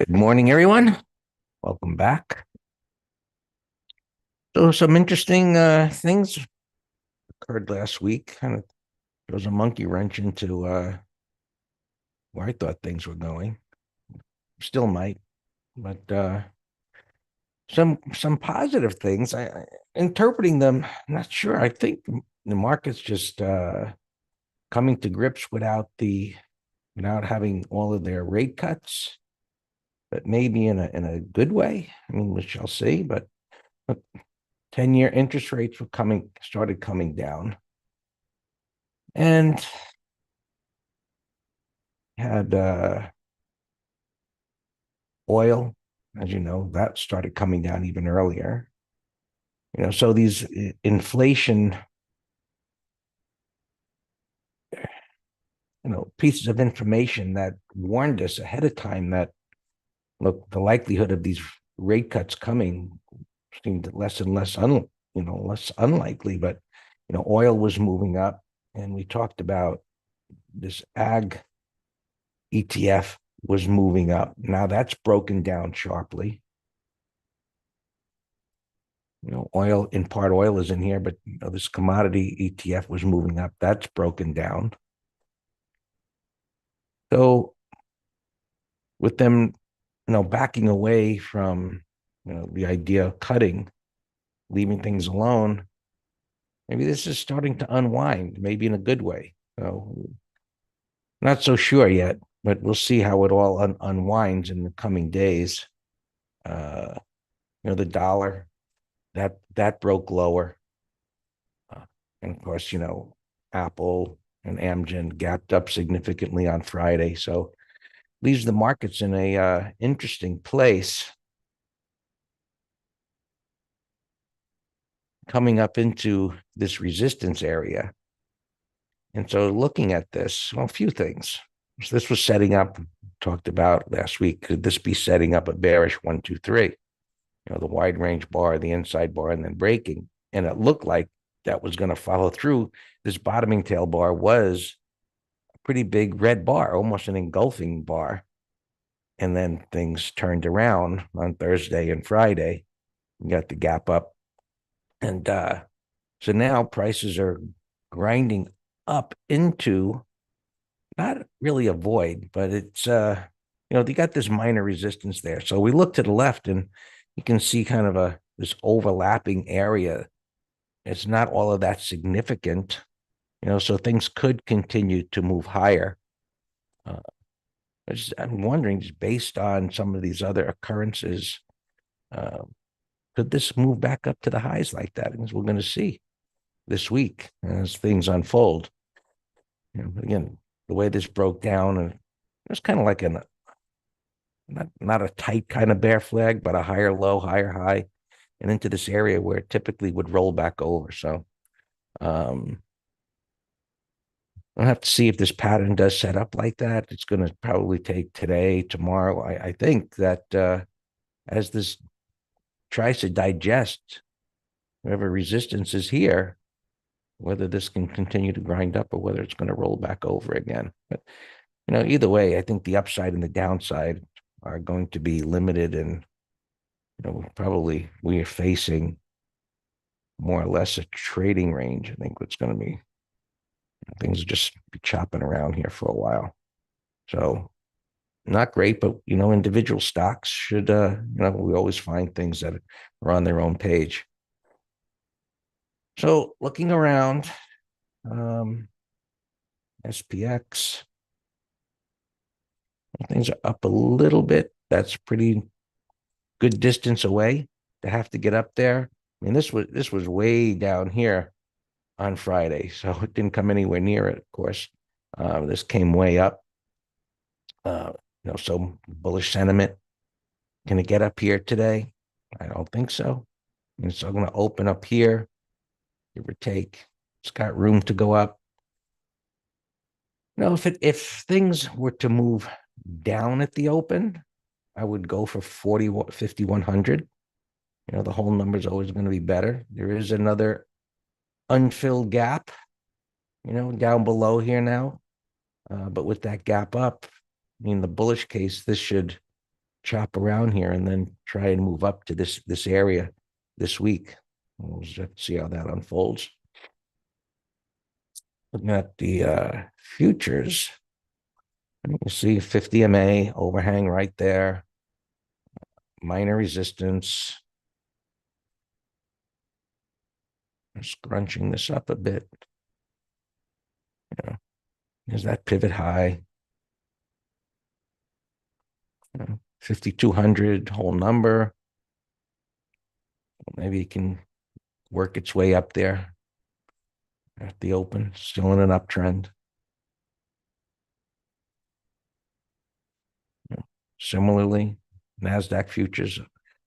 Good morning, everyone. Welcome back. So, some interesting things occurred last week. Kind of throws a monkey wrench into where I thought things were going. Still might, but some positive things. I interpreting them. Not sure. I think the market's just coming to grips without having all of their rate cuts, but maybe in a good way. I mean, we shall see. But 10-year interest rates started coming down, and had oil, as you know, that started coming down even earlier. So these inflation, pieces of information that warned us ahead of time that, look, the likelihood of these rate cuts coming seemed less and less unlikely. But oil was moving up, and we talked about this ag ETF was moving up. Now that's broken down sharply. Oil, in part, oil is in here, but this commodity ETF was moving up. That's broken down. So with them, backing away from, the idea of cutting, leaving things alone, maybe this is starting to unwind, maybe in a good way. So not so sure yet, but we'll see how it all unwinds in the coming days. Uh, the dollar that broke lower, and of course, Apple and Amgen gapped up significantly on Friday, so leaves the markets in a interesting place coming up into this resistance area. And so looking at this, well, a few things. So this was setting up, talked about last week, could this be setting up a bearish 1, 2, 3? The wide range bar, the inside bar, and then breaking. And it looked like that was going to follow through. This bottoming tail bar was a pretty big red bar, almost an engulfing bar. And then things turned around on Thursday and Friday. We got the gap up. And so now prices are grinding up into not really a void, but it's, they got this minor resistance there. So we look to the left and you can see kind of this overlapping area. It's not all of that significant, so things could continue to move higher. I'm wondering, just based on some of these other occurrences, could this move back up to the highs like that? Because we're going to see this week as things unfold. Again, the way this broke down, and it's kind of like not a tight kind of bear flag, but a higher low, higher high, and into this area where it typically would roll back over. So I'll have to see if this pattern does set up like that. It's going to probably take today, tomorrow. I think that as this tries to digest whatever resistance is here, whether this can continue to grind up or whether it's going to roll back over again. But, either way, I think the upside and the downside are going to be limited, and, probably we are facing more or less a trading range. I think it's going to be, things will just be chopping around here for a while. So not great, but, individual stocks should, we always find things that are on their own page. So looking around, SPX, things are up a little bit. That's pretty good distance away to have to get up there. I mean, this was way down here on Friday, so it didn't come anywhere near it, of course. This came way up. So bullish sentiment. Can it get up here today? I don't think so. And so I'm going to open up here, give or take. It's got room to go up. If things were to move down at the open, I would go for 5,100. The whole number is always going to be better. There is another unfilled gap, down below here now. But with that gap up, I mean, the bullish case, this should chop around here and then try and move up to this area this week. We'll just have to see how that unfolds. Looking at the futures, you see 50 MA overhang right there, minor resistance. I'm scrunching this up a bit. There's that pivot high. 5,200 whole number. Maybe it can work its way up there at the open, still in an uptrend. Similarly, NASDAQ futures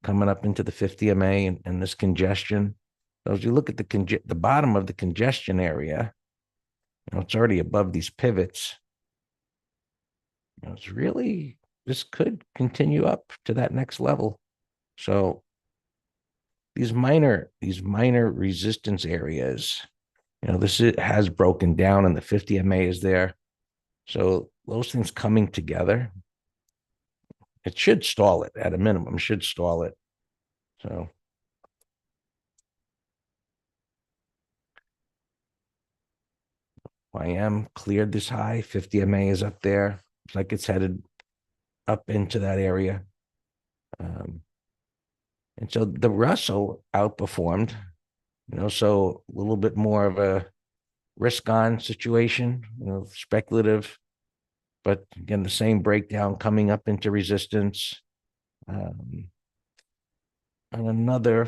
coming up into the 50 MA and this congestion. So as you look at the bottom of the congestion area, it's already above these pivots. It's really, this could continue up to that next level. So these minor resistance areas, this has broken down and the 50 MA is there. So those things coming together, it should stall it at a minimum, should stall it. So YM cleared this high, 50 MA is up there. It's like it's headed up into that area. And so the Russell outperformed, so a little bit more of a risk on situation, speculative, but again, the same breakdown coming up into resistance. And another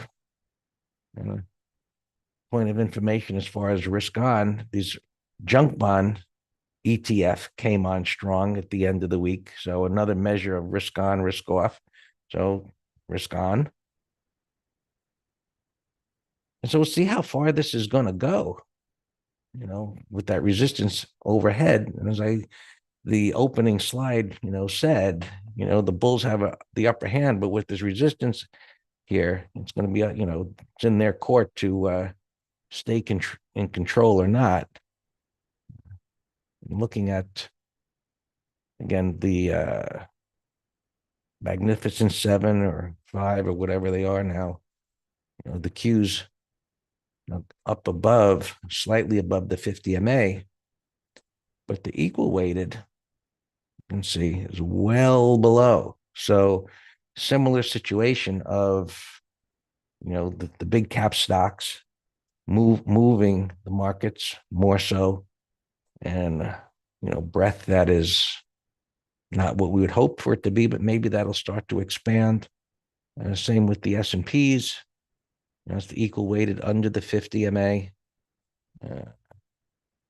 point of information as far as risk on, these junk bond ETF came on strong at the end of the week. So another measure of risk on, risk off. So risk on. And so we'll see how far this is going to go, with that resistance overhead. And as the opening slide, said, the bulls have the upper hand, but with this resistance here, it's going to be, it's in their court to stay in control or not. I'm looking at, again, the Magnificent 7 or 5 or whatever they are now, the Qs up above, slightly above the 50 MA, but the equal weighted, you can see, is well below. So similar situation of, the big cap stocks moving the markets more so, and, breadth that is not what we would hope for it to be, but maybe that'll start to expand. Same with the S&Ps. It's the equal weighted under the 50 MA.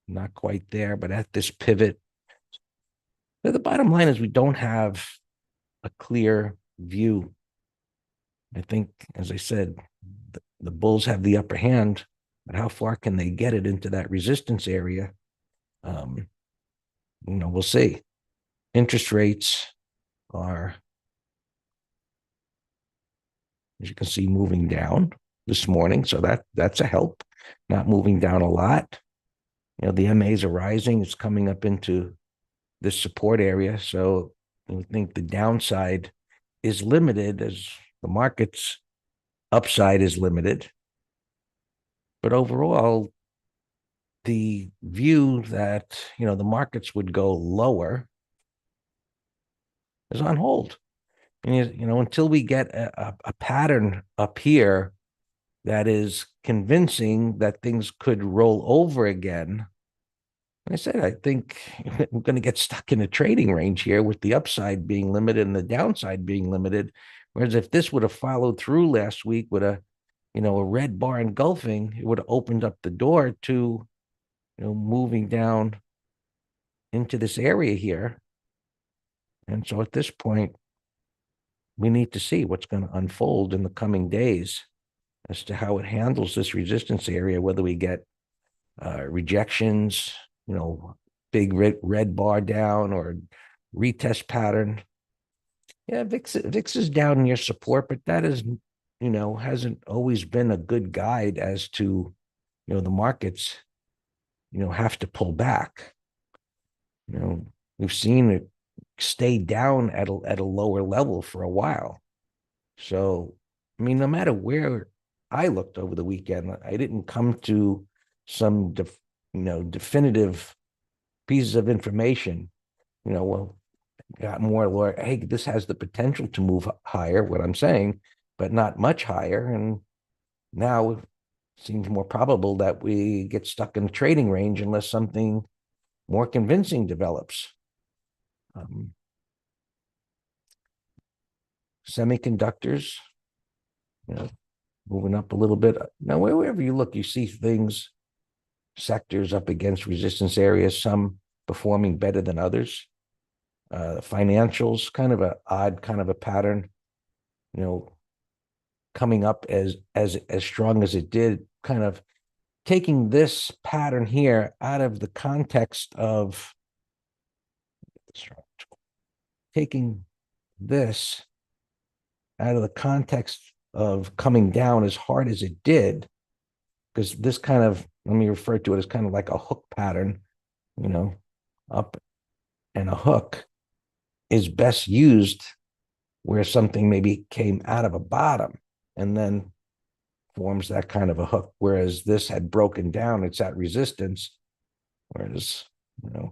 Not quite there, but at this pivot. But the bottom line is we don't have a clear view. I think, as I said, the bulls have the upper hand, but how far can they get it into that resistance area? We'll see. Interest rates are, as you can see, moving down this morning. So that's a help, not moving down a lot. The MAs are rising. It's coming up into this support area. So I think the downside is limited as the market's upside is limited. But overall, the view that, the markets would go lower is on hold. And, until we get a pattern up here that is convincing that things could roll over again, like I said, I think we're going to get stuck in a trading range here with the upside being limited and the downside being limited. Whereas if this would have followed through last week with a red bar engulfing, it would have opened up the door to, moving down into this area here. And so at this point, we need to see what's going to unfold in the coming days as to how it handles this resistance area, whether we get rejections, big red bar down or retest pattern. Yeah, VIX is down near support, but that is, hasn't always been a good guide as to, the markets, have to pull back. We've seen it stayed down at a lower level for a while. So, I mean, no matter where I looked over the weekend, I didn't come to some definitive pieces of information. Well, got more, hey, this has the potential to move higher, what I'm saying, but not much higher. And now it seems more probable that we get stuck in the trading range unless something more convincing develops. Semiconductors, you know, moving up a little bit. Now, wherever you look, you see things, sectors up against resistance areas, some performing better than others. Financials, kind of an odd kind of a pattern, coming up as strong as it did, kind of taking this pattern here out of the context of taking this out of the context of coming down as hard as it did, because this kind of, let me refer to it as kind of like a hook pattern, up and a hook is best used where something maybe came out of a bottom and then forms that kind of a hook. Whereas this had broken down, it's at resistance, whereas, it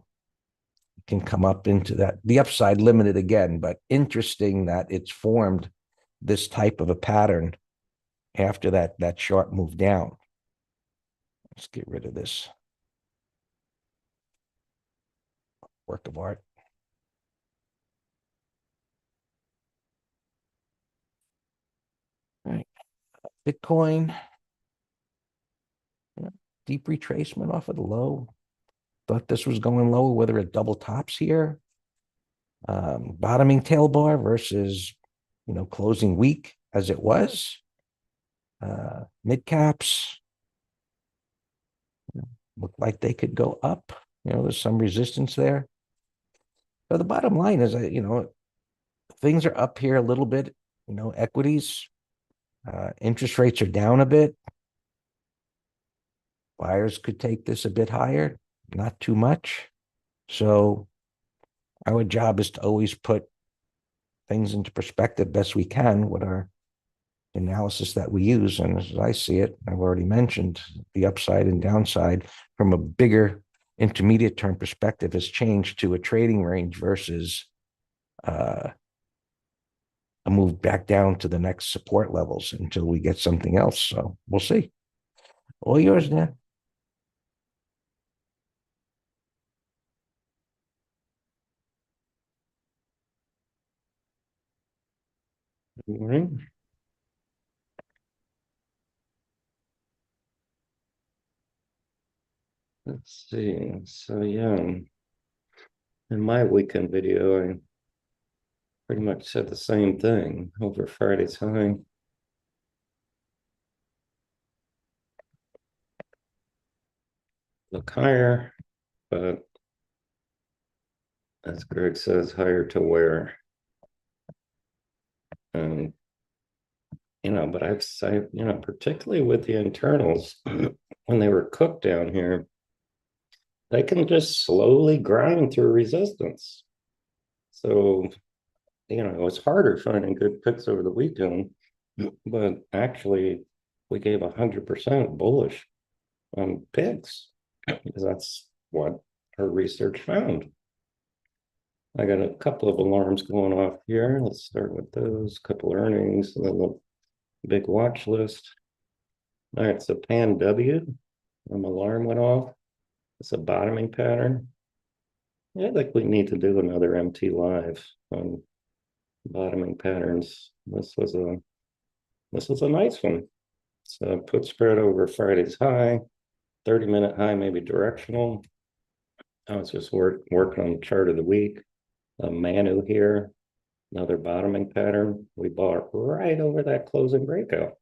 can come up into that, the upside limited again, but interesting that it's formed this type of a pattern after that sharp move down. Let's get rid of this work of art. All right. Bitcoin, deep retracement off of the low. Thought this was going lower, whether it double tops here. Bottoming tail bar versus, closing weak as it was. Mid caps look like they could go up. There's some resistance there. So the bottom line is, things are up here a little bit. Equities, interest rates are down a bit. Buyers could take this a bit higher, not too much. So our job is to always put things into perspective best we can with our analysis that we use. And as I see it, I've already mentioned the upside and downside from a bigger intermediate term perspective has changed to a trading range versus a move back down to the next support levels until we get something else. So we'll see. All yours, Dan. Good morning. Let's see. So yeah, in my weekend video, I pretty much said the same thing over Friday's high. Look higher, but as Greg says, higher to where? And but I've said, particularly with the internals, when they were cooked down here, they can just slowly grind through resistance. So, it was harder finding good picks over the weekend, but actually we gave 100% bullish on picks because that's what her research found. I got a couple of alarms going off here. Let's start with those couple earnings and then the big watch list. All right, so Pan W, alarm went off. It's a bottoming pattern. Yeah, I think we need to do another MT live on bottoming patterns. This was a nice one. So put spread over Friday's high, 30-minute high, maybe directional. I was just working on the chart of the week. A Manu here, another bottoming pattern. We bought right over that closing breakout.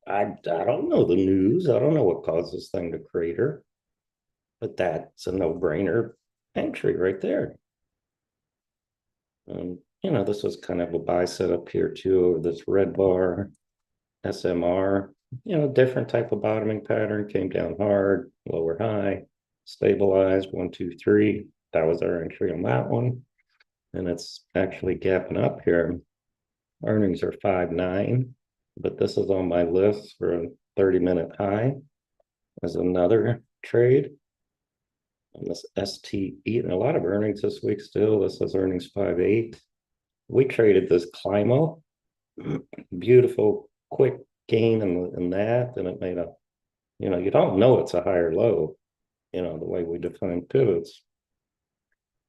I don't know the news. I don't know what caused this thing to crater, but that's a no-brainer entry right there. This was kind of a buy setup here too, over this red bar, SMR, different type of bottoming pattern, came down hard, lower high, stabilized, 1, 2, 3, that was our entry on that one. And it's actually gapping up here. Earnings are 5.9, but this is on my list for a 30-minute high as another trade. And this STE, and a lot of earnings this week still. This is earnings 5.8. We traded this Climo, beautiful, quick gain in that, and it made a, you don't know it's a higher low, the way we define pivots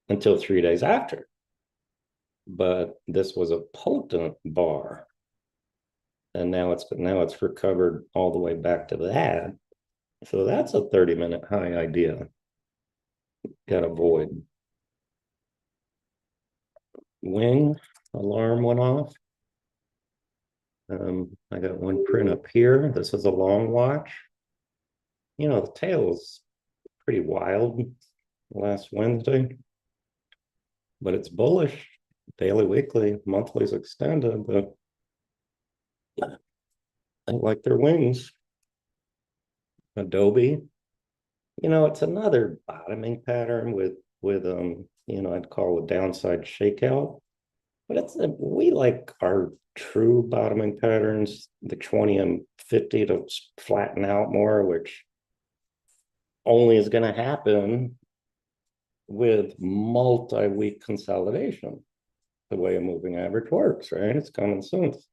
until 3 days after. But this was a potent bar, and now it's recovered all the way back to that. So that's a 30-minute high idea. Got to avoid. Wing alarm went off. I got one print up here. This is a long watch. The tail was pretty wild last Wednesday, but it's bullish. Daily, weekly, monthly's extended, but I like their wings. Adobe, it's another bottoming pattern with I'd call a downside shakeout, but we like our true bottoming patterns, the 20 and 50 to flatten out more, which only is going to happen with multi-week consolidation, the way a moving average works, right? It's common sense.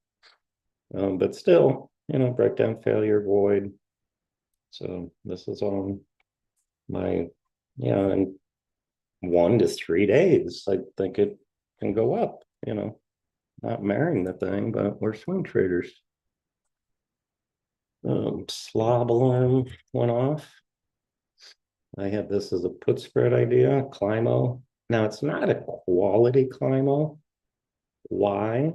But still, breakdown, failure, void. So this is on my, in 1 to 3 days, I think it can go up, not marrying the thing, but we're swing traders. Slob alarm went off. I have this as a put spread idea, Climo. Now it's not a quality Climo. Why?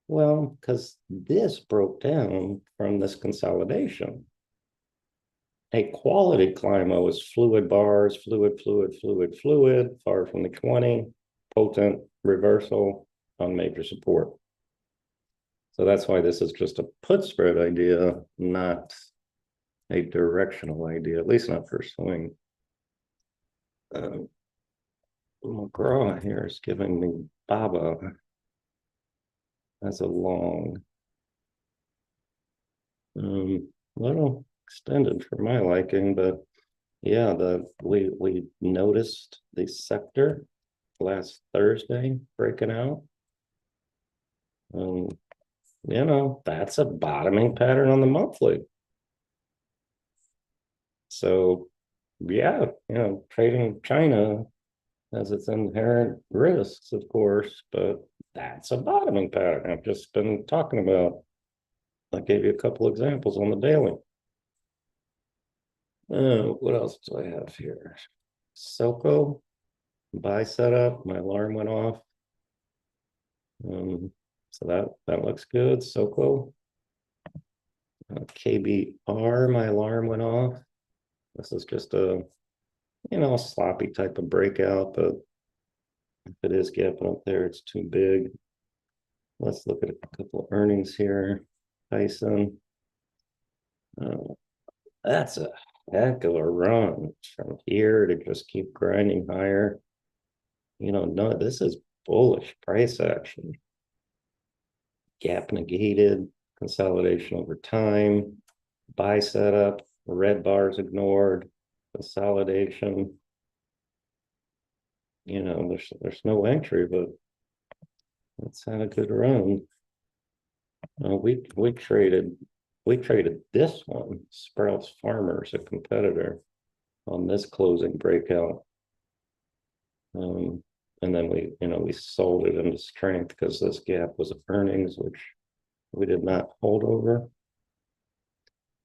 Well, because this broke down from this consolidation. A quality Climo is fluid bars, fluid, far from the 20, potent reversal on major support. So that's why this is just a put spread idea, not a directional idea, at least not for swing. McGraw here is giving me Baba as a long. Little extended for my liking, but yeah, we noticed the sector last Thursday breaking out. That's a bottoming pattern on the monthly. So yeah, trading China has its inherent risks, of course, but that's a bottoming pattern I've just been talking about. I gave you a couple examples on the daily. What else do I have here? SOCO, buy setup. My alarm went off. So that looks good. SOCO. KBR, my alarm went off. This is just a sloppy type of breakout, but if it is gapping up there, it's too big. Let's look at a couple of earnings here. Tyson. That's a heck of a run from here to just keep grinding higher. No, this is bullish price action. Gap negated, consolidation over time, buy setup, red bars ignored, consolidation. There's no entry, but it's had a good run. We traded this one, Sprouts Farmers, a competitor, on this closing breakout. And then we sold it into strength because this gap was earnings, which we did not hold over.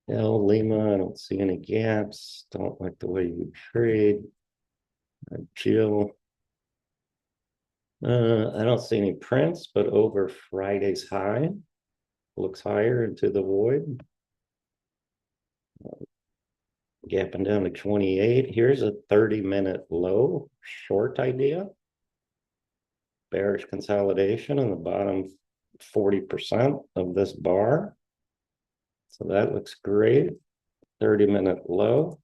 Lima, I don't see any gaps. Don't like the way you trade. Jill. I don't see any prints, but over Friday's high. Looks higher into the void. Gapping down to 28. Here's a 30-minute low, short idea. Bearish consolidation on the bottom 40% of this bar. So that looks great. 30-minute low,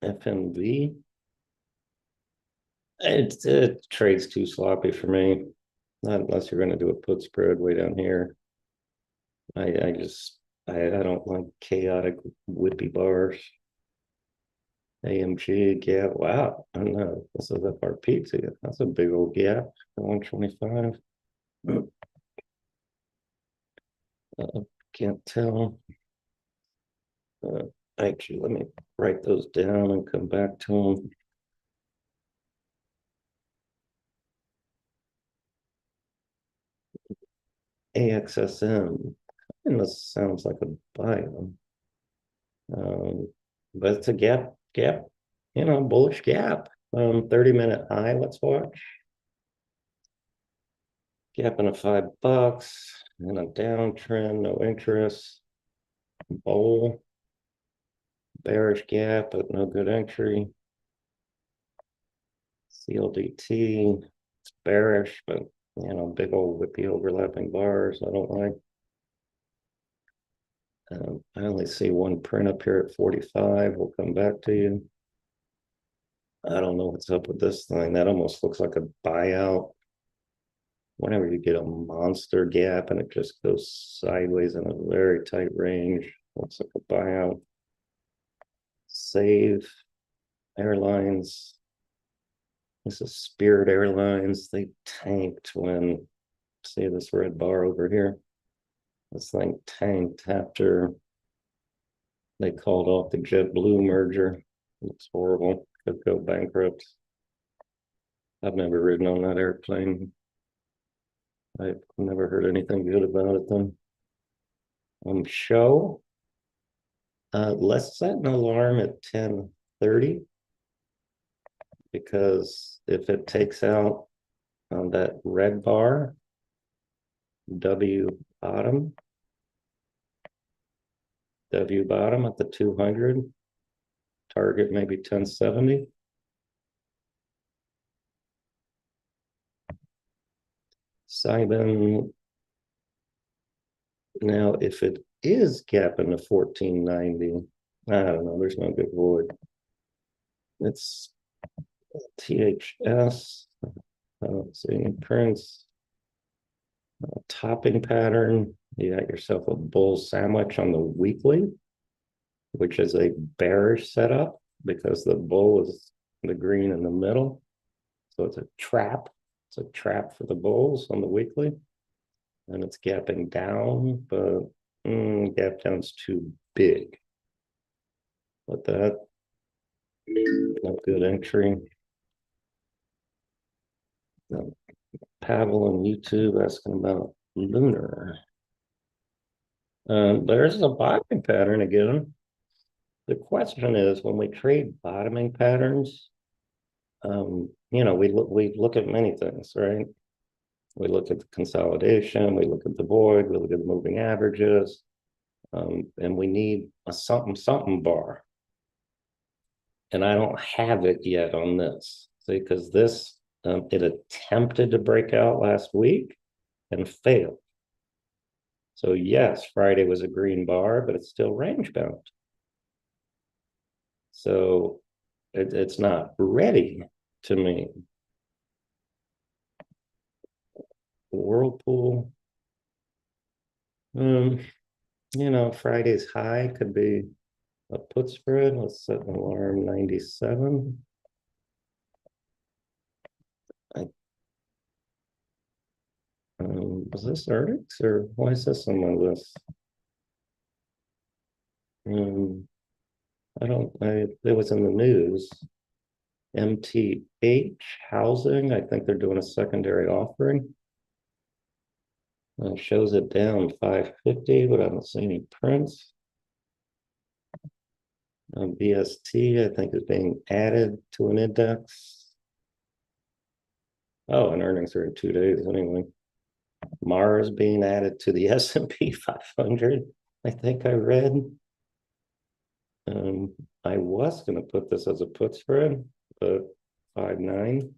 FNV. It trades too sloppy for me. Not unless you're going to do a put spread way down here. I just I don't like chaotic whippy bars. AMG gap. Wow, I know this is FRP too. That's a big old gap. 125. Can't tell. Uh, Actually, let me write those down and come back to them. AXSM. And this sounds like a buy. But it's a gap, bullish gap. 30-minute high, let's watch. Gap in a $5 and a downtrend, no interest. Bull, bearish gap, but no good entry. CLDT, it's bearish, but big old whippy overlapping bars. I don't like. I only see one print up here at 45. We'll come back to you. I don't know what's up with this thing. That almost looks like a buyout. Whenever you get a monster gap and it just goes sideways in a very tight range, looks like a buyout. Save Airlines. This is Spirit Airlines. They tanked when, see this red bar over here? This thing tanked after they called off the JetBlue merger. Looks horrible. Could go bankrupt. I've never ridden on that airplane. I've never heard anything good about it then. Show. Let's set an alarm at 10:30 because if it takes out that red bar, W bottom at the 200, target maybe 1070. Simon. Now, if it is gapping to 1490, I don't know, there's no good void. It's THS. I don't see any prints. Topping pattern. You got yourself a bull sandwich on the weekly, which is a bearish setup because the bull is the green in the middle. So it's a trap. It's a trap for the bulls on the weekly. And it's gapping down, but gap down's too big. But that, no good entry. Pavel on YouTube asking about Lunar. There's a bottoming pattern again. The question is, when we trade bottoming patterns, we look at many things, right? We look at the consolidation, we look at the void, we look at the moving averages, and we need a something bar. And I don't have it yet on this, see, because this it attempted to break out last week and failed. So yes, Friday was a green bar, but it's still range bound. So it's not ready to me. Whirlpool. Friday's high could be a put spread. Let's set an alarm 97. Was this earnings or why is this on my list? It was in the news. MTH housing, I think they're doing a secondary offering. Shows it down 550, but I don't see any prints. BST, I think, is being added to an index. Oh, and earnings are in 2 days anyway. Mars being added to the S&P 500, I think I read. I was going to put this as a put spread, but 5.9.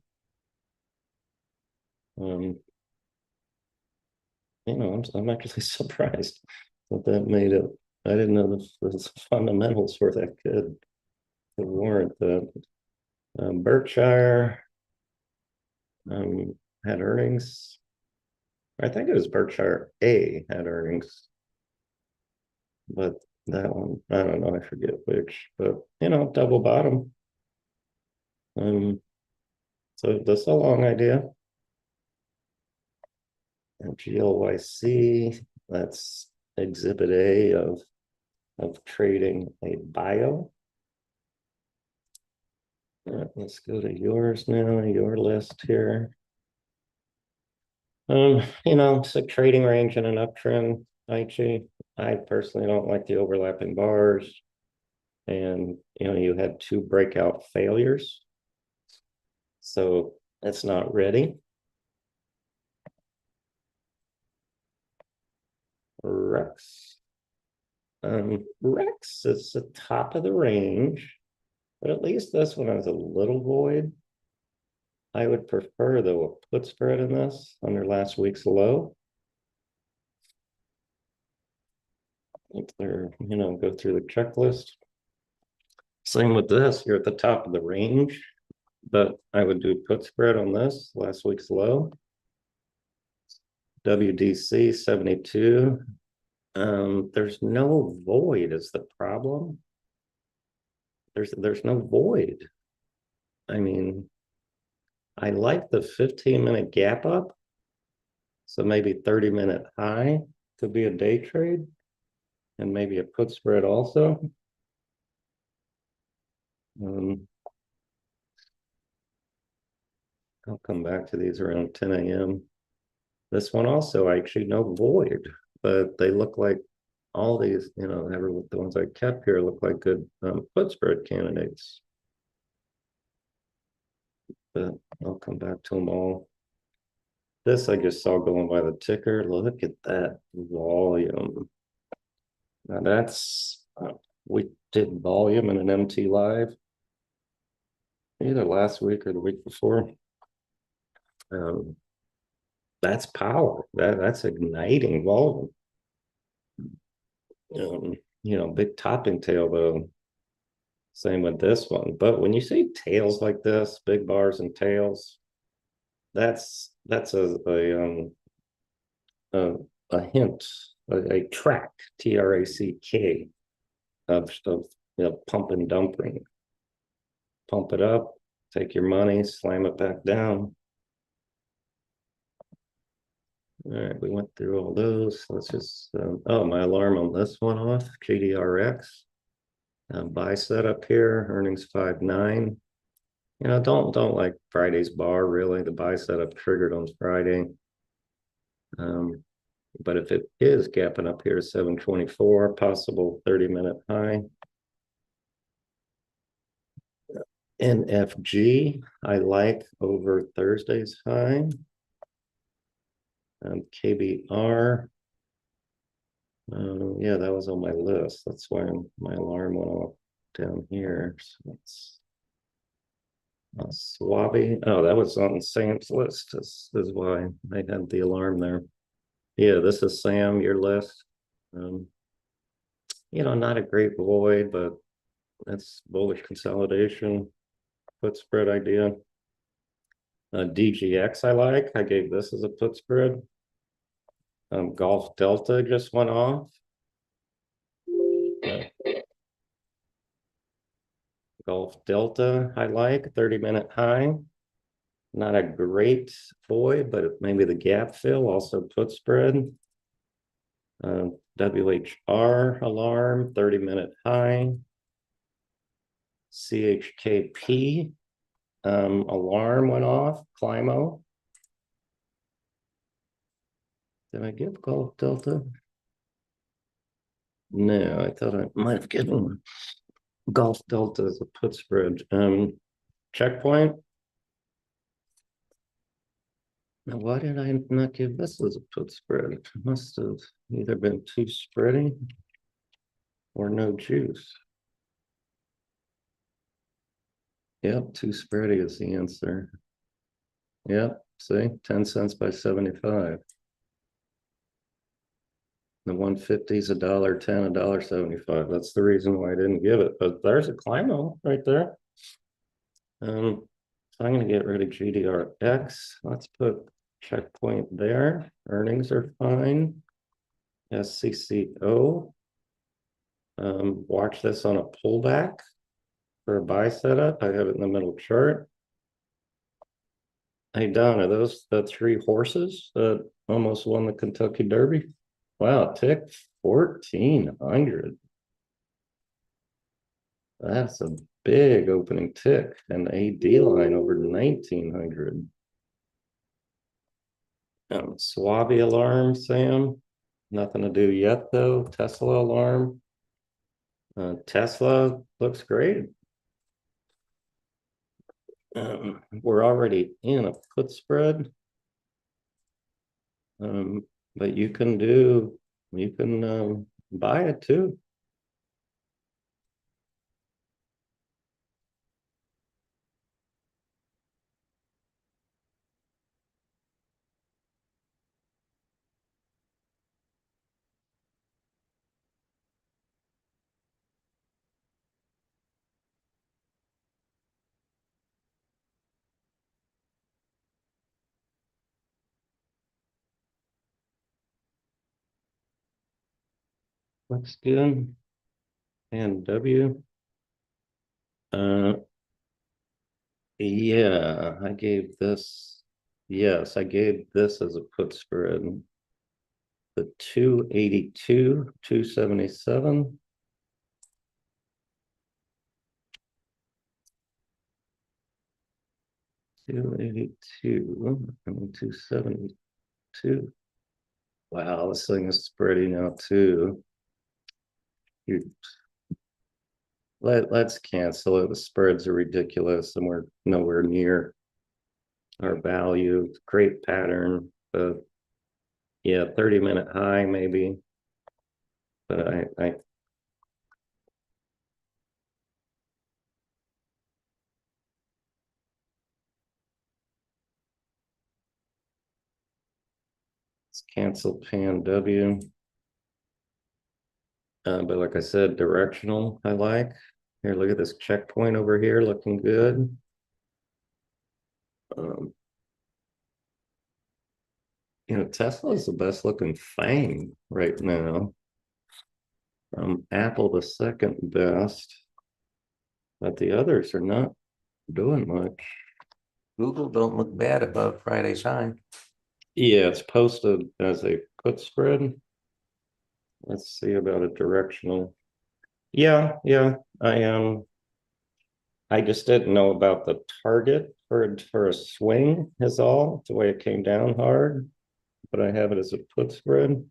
I'm actually surprised that made it. I didn't know the fundamentals were that good to warrant that. Berkshire, had earnings. I think it was Berkshire A had earnings, but that one, I don't know, I forget which, but double bottom. So that's a long idea. And GLYC, that's exhibit A of trading a bio. All right, let's go to yours now, your list here. It's a trading range and an uptrend, Aichi. I personally don't like the overlapping bars. And you had two breakout failures. So it's not ready. Rex. Rex is the top of the range, but at least this one has a little void. I would prefer the put spread in this under last week's low. If they're, go through the checklist. Same with this, you're at the top of the range, but I would do put spread on this last week's low. WDC 72. There's no void is the problem. There's no void. I mean, I like the 15-minute gap up. So maybe 30-minute high could be a day trade and maybe a put spread also. I'll come back to these around 10 a.m. This one also actually no void, but they look like all these, the ones I kept here look like good put spread candidates. But I'll come back to them all. This I just saw going by the ticker. Look at that volume. Now that's, we did volume in an MT live either last week or the week before. That's power. That's igniting volume. Big topping tail though. Same with this one. But when you see tails like this, big bars and tails, that's a hint, a track, TRACK of pump and dumping. Pump it up, take your money, slam it back down. All right, we went through all those. Let's just, my alarm on this one off, GDRX. Buy setup here, earnings 5.9. Don't like Friday's bar, really. The buy setup triggered on Friday. But if it is gapping up here to 724, possible 30-minute high. NFG, I like over Thursday's high. KBR. Yeah, that was on my list. That's why my alarm went off down here. So it's Swabi. Oh, that was on Sam's list. This is why I had the alarm there. Yeah, this is Sam, your list. Not a great void, but that's bullish consolidation. Put spread idea. DGX I like. I gave this as a put spread. Gulf Delta just went off. Gulf Delta I like. 30-minute high. Not a great void, but maybe the gap fill, also put spread. WHR alarm, 30-minute high. CHKP alarm went off, Climo. Did I give Gulf Delta? No, I thought I might have given Gulf Delta as a put spread. Checkpoint. Now, why did I not give this as a put spread? It must have either been too spready or no juice. Yep, too spready is the answer. Yep, see, 10 cents by 75. The 150 is $1.10, $1.75. That's the reason why I didn't give it. But there's a Climo right there. So I'm going to get rid of GDRX. Let's put checkpoint there. Earnings are fine. SCCO. Watch this on a pullback for a buy setup. I have it in the middle chart. Hey, Don, are those the three horses that almost won the Kentucky Derby? Wow, tick 1400. That's a big opening tick. And the AD line over 1900. Swabi alarm, Sam. Nothing to do yet, though. Tesla alarm. Tesla looks great. We're already in a put spread. But you can buy it too. Looks good. And W. Yeah, I gave this. Yes, I gave this as a put spread. The 282, 277. $282 and 272. Wow, this thing is spreading out too. You let's cancel it. The spreads are ridiculous, and we're nowhere near our value. Great pattern, but yeah, 30-minute high maybe. But I let's cancel pan W. But like I said, directional I like. Here, look at this checkpoint over here looking good. Um, Tesla is the best looking FANG right now. Apple the second best, but the others are not doing much. Google don't look bad above Friday's high. Yeah, it's posted as a put spread. Let's see about a directional. Yeah, I just didn't know about the target for a swing is all, the way it came down hard, but I have it as a put spread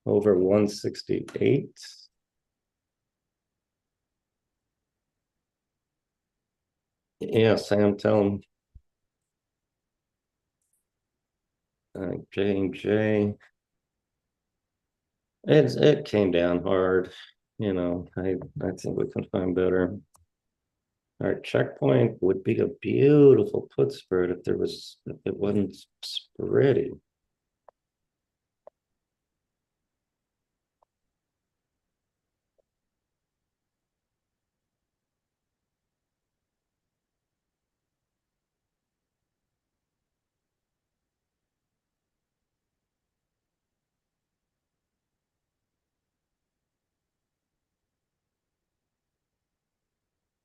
over 168. Yeah, Sam, tell him. J&J. It came down hard. I think we can find better. All right, checkpoint would be a beautiful put spread if it wasn't spready.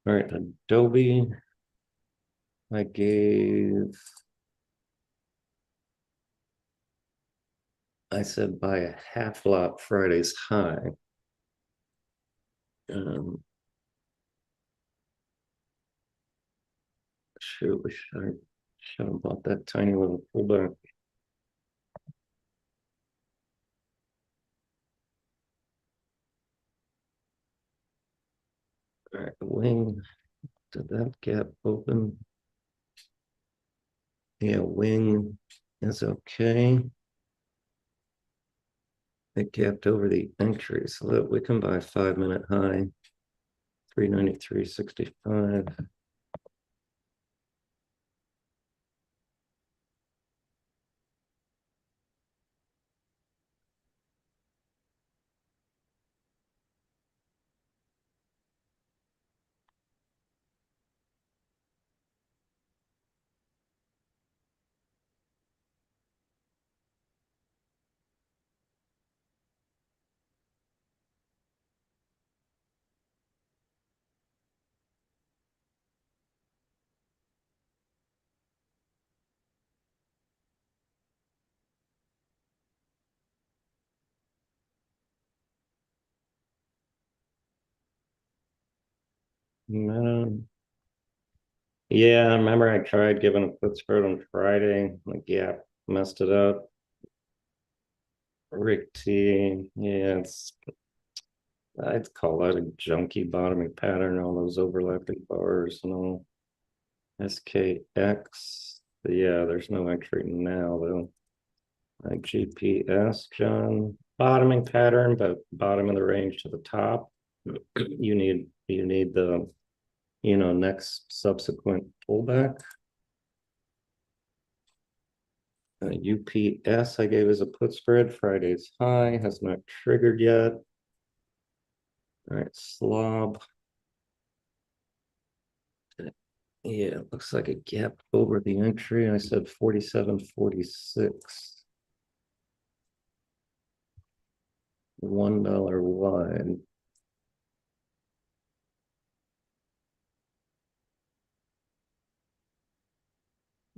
All right, Adobe. I said buy a half lot Friday's high. Shoot, I should have bought that tiny little pullback. All right, wing. Did that gap open? Yeah, wing is okay. It gapped over the entry, so that we can buy 5-minute high, 393.65. Man. Yeah, I remember I tried giving a foot spread on Friday. Like, yeah, messed it up. Rick T. Yeah, I'd call that a junky bottoming pattern, all those overlapping bars and all. SKX. Yeah, there's no entry now though. GPS, John. Bottoming pattern, but bottom of the range to the top. You need the next subsequent pullback. UPS I gave as a put spread. Friday's high has not triggered yet. All right, slob. Yeah, it looks like a gap over the entry. I said 47.46. $1 wide.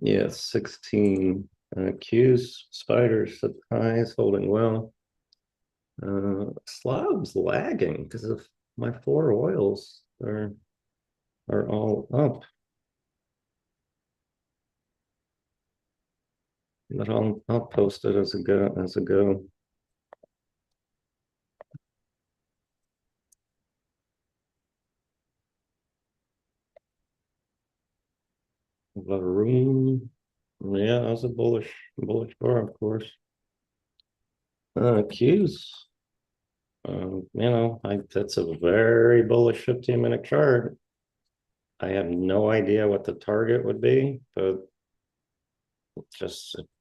Yeah, 16 Q's, spiders at highs holding well. Slab's lagging because of my four oils are all up. But I'll post it as a go. Varun. Yeah, that was a bullish bar, of course. Q's. That's a very bullish 15-minute chart. I have no idea what the target would be, but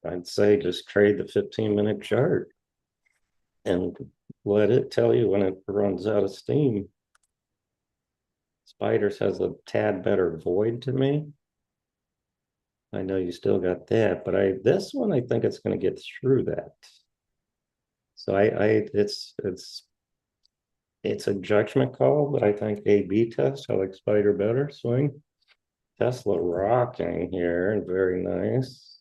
I'd say just trade the 15-minute chart and let it tell you when it runs out of steam. Spiders has a tad better void to me. I know you still got that, but this one I think it's going to get through that. So it's a judgment call, but I think A/B test. I like Spider better. Swing. Tesla rocking here and very nice.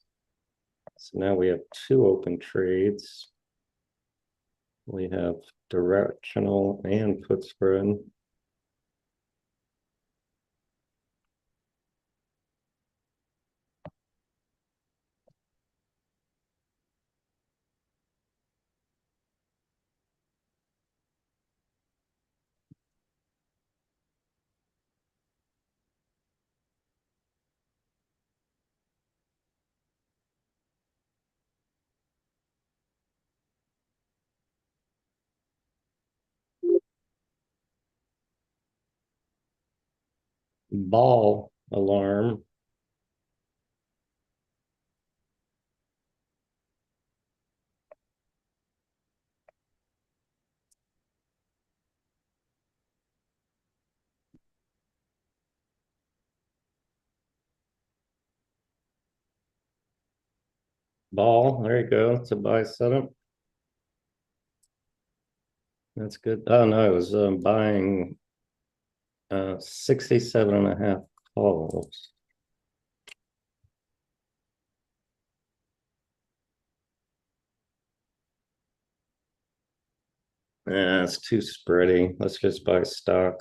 So now we have two open trades. We have directional and put spread. Ball alarm. Ball. There you go. It's a buy setup. That's good. Oh no, it was buying 67 and a half calls. Yeah, it's too spready. Let's just buy stock.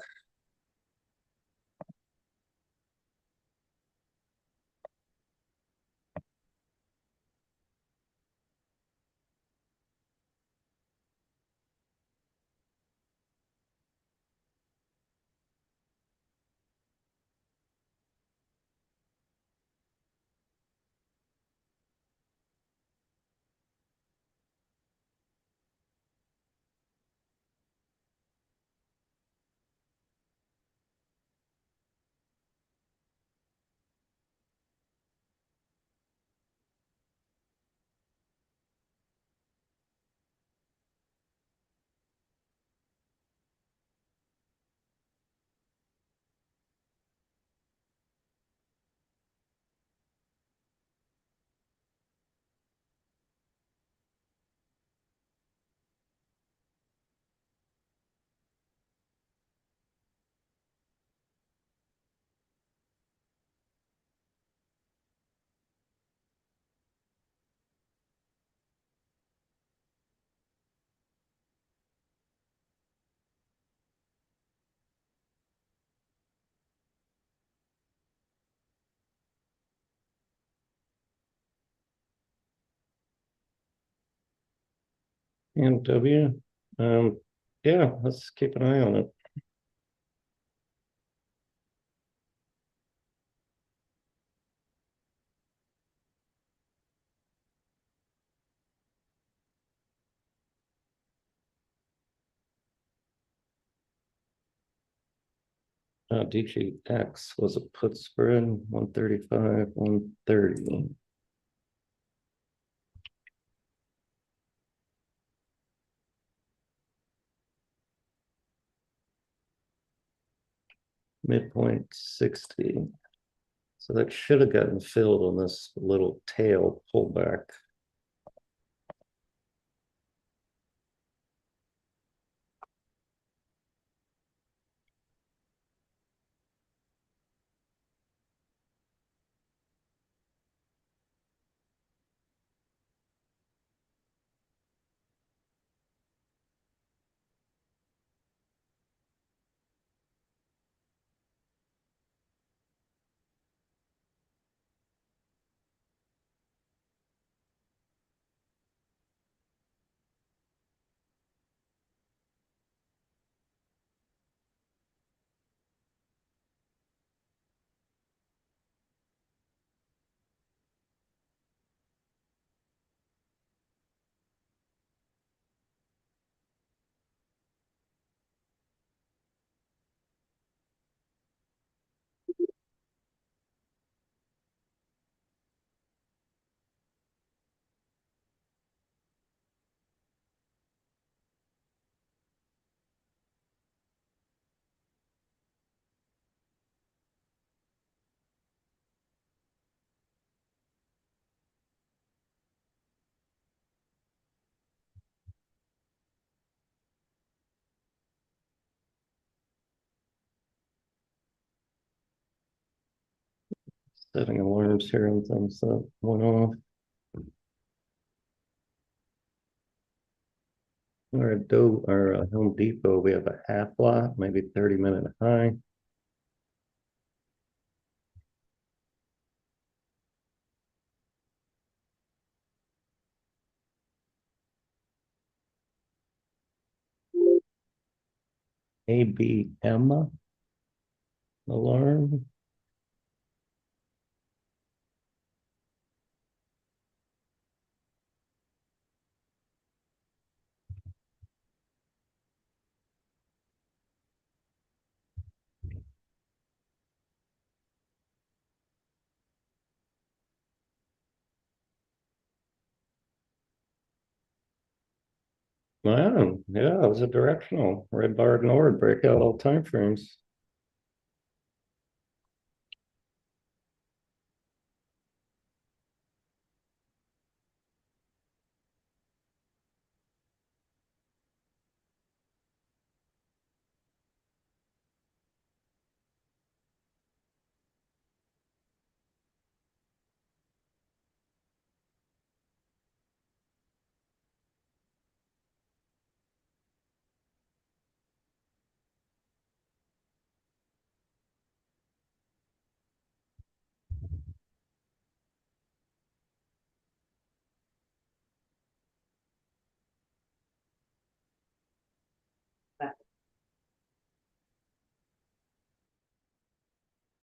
And W. Yeah, let's keep an eye on it. DGX was a put spread 135, 130. Midpoint 60. So that should have gotten filled on this little tail pullback. Setting alarms here and things that went off. Or Home Depot, we have a half lot, maybe 30-minute high. ABM alarm. Wow, yeah, it was a directional. Red bar ignored, breakout all time frames.